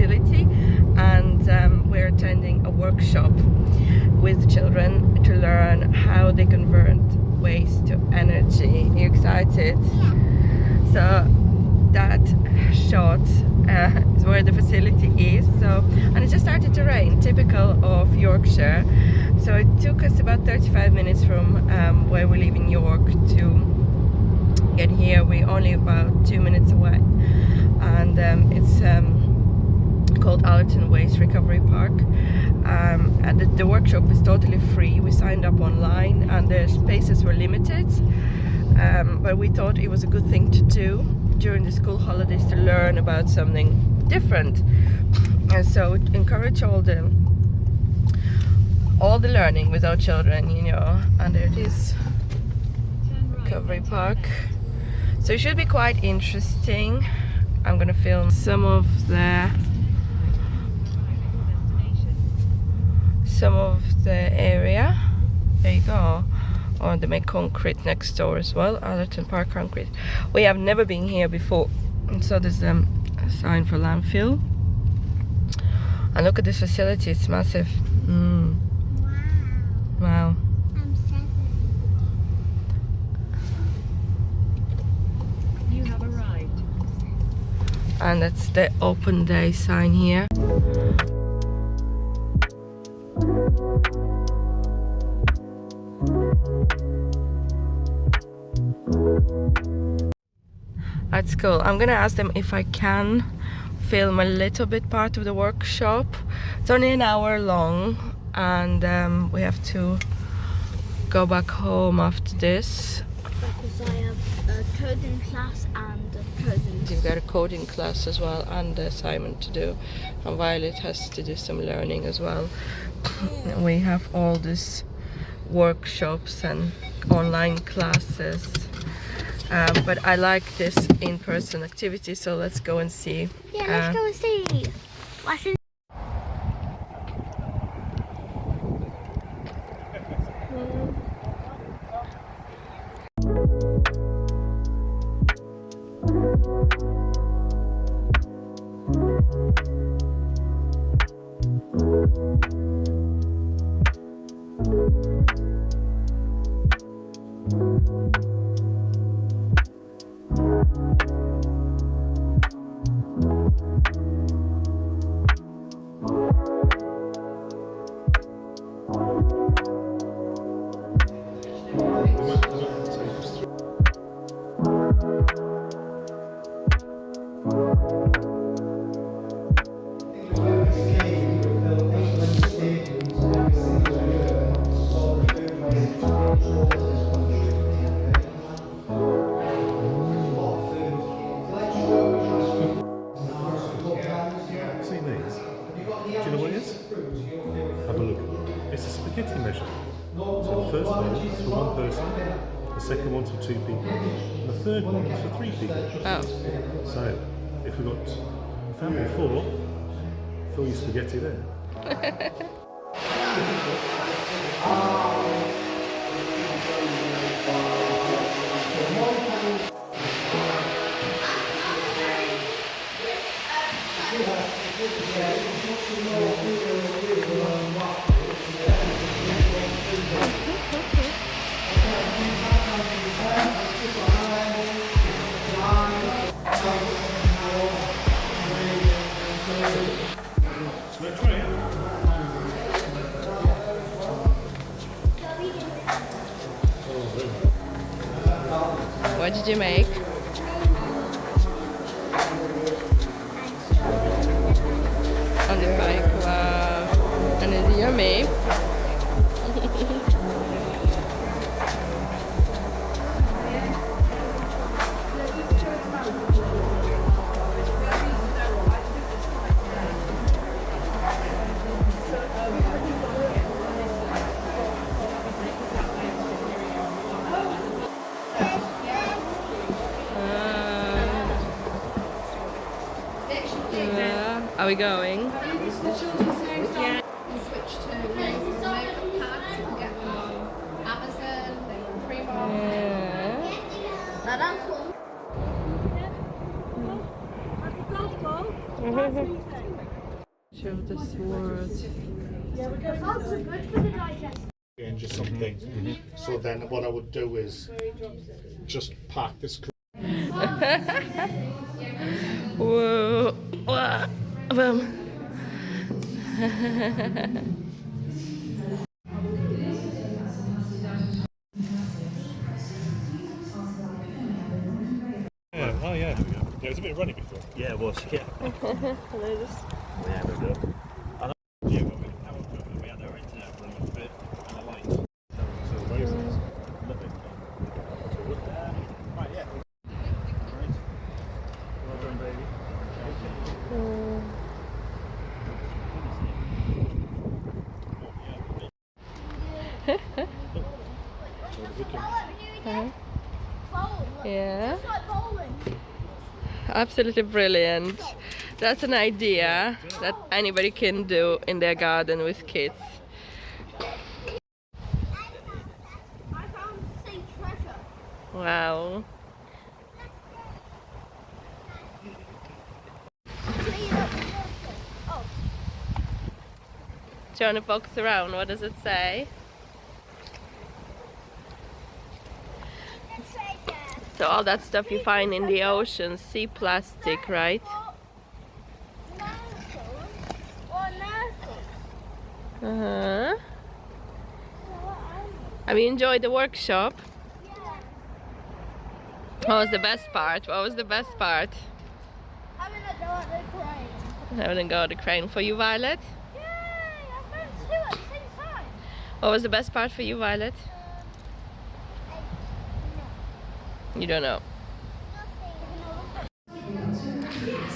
facility, and we're attending a workshop with children to learn how they convert waste to energy. Are you excited? Yeah. So that shot is where the facility is. And it just started to rain, typical of Yorkshire. So it took us about 35 minutes from where we live in York to get here. We're only about 2 minutes away, and it's called Allerton Waste Recovery Park. And the workshop is totally free. We signed up online, and the spaces were limited, but we thought it was a good thing to do during the school holidays to learn about something different. And so encourage all the learning with our children, you know. And there it is, Recovery Park. So it should be quite interesting. I'm gonna film some of the area. There you go. Or they make concrete next door as well. Allerton Park concrete. We have never been here before. And so there's a sign for landfill. And look at this facility, it's massive. Wow. I'm 7. You have arrived. And that's the open day sign here. That's cool. I'm gonna ask them if I can film a little bit part of the workshop. It's only an hour long, and we have to go back home after this. Because I have a coding class and a coding. You've got a coding class as well and the assignment to do, and Violet has to do some learning as well. We have all these workshops and online classes, but I like this in-person activity, so let's go and see. Yeah, let's go and see. What's in measure. So the first one is for one person, the second one's for 2 people, and the third one is for 3 people. Oh. So if we've got a family of 4, fill your spaghetti there. What did you make? On the bike, wow. And it's yummy. Are we going? Yeah. Switch to makeup pads. You can get them on Amazon, they're on Primo. Yeah. Picture of this world. Eggs are good for the digestion. Change or something. So then what I would do is just pack this. Whoa. Wah. Boom. Yeah, oh yeah, there we go. Yeah, it was a bit runny before. Yeah, it was. Yeah. Yeah, we'll do. Yeah, well, we had our internet running a bit and the lights. So very nice. Love it. Right, yeah. Right. Well done, baby. Yeah. It's like bowling. Absolutely brilliant. That's an idea that anybody can do in their garden with kids. I found sea treasure. Wow. Oh, Do you want to box around? What does it say? let's say that. So all that stuff you find in the ocean, sea plastic, right? Uh-huh. Have you enjoyed the workshop? What was the best part? What was the best part? Having a go at the crane. Having a go at the crane. For you, Violet? Yay! I found two at the same time. What was the best part for you, Violet? You don't know.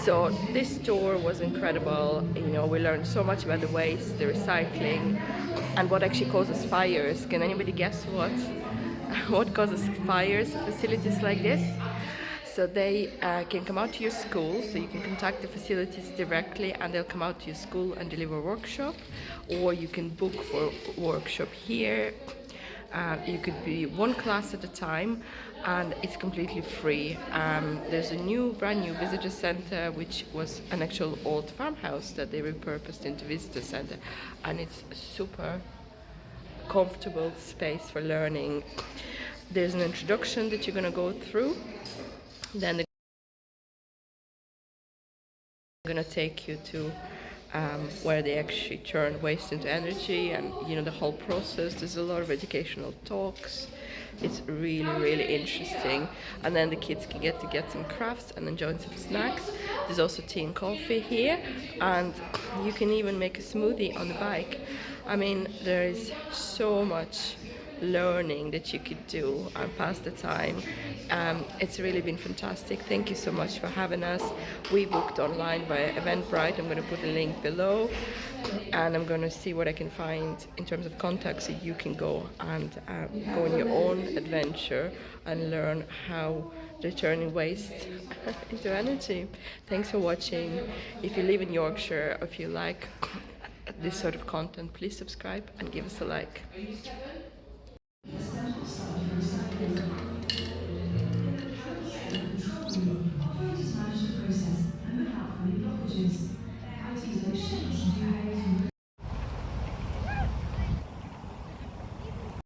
So this tour was incredible. You know, we learned so much about the waste, the recycling, and what actually causes fires. Can anybody guess what? What causes fires at facilities like this? So they can come out to your school, so you can contact the facilities directly and they'll come out to your school and deliver a workshop, or you can book for a workshop here. You could be one class at a time and it's completely free. There's a brand new visitor center, which was an actual old farmhouse that they repurposed into visitor center, and it's a super comfortable space for learning. There's an introduction that you're going to go through, then they're going to take you to where they actually turn waste into energy, and you know the whole process. There's a lot of educational talks. It's really interesting, and then the kids can get some crafts and enjoy some snacks. There's also tea and coffee here, and you can even make a smoothie on the bike. I mean, there is so much learning that you could do and pass the time. It's really been fantastic. Thank you so much for having us. We booked online via Eventbrite. I'm going to put a link below, and I'm going to see what I can find in terms of contacts so you can go and go on your own adventure and learn how they're turning waste into energy. Thanks for watching. If you live in Yorkshire, or if you like this sort of content, please subscribe and give us a like.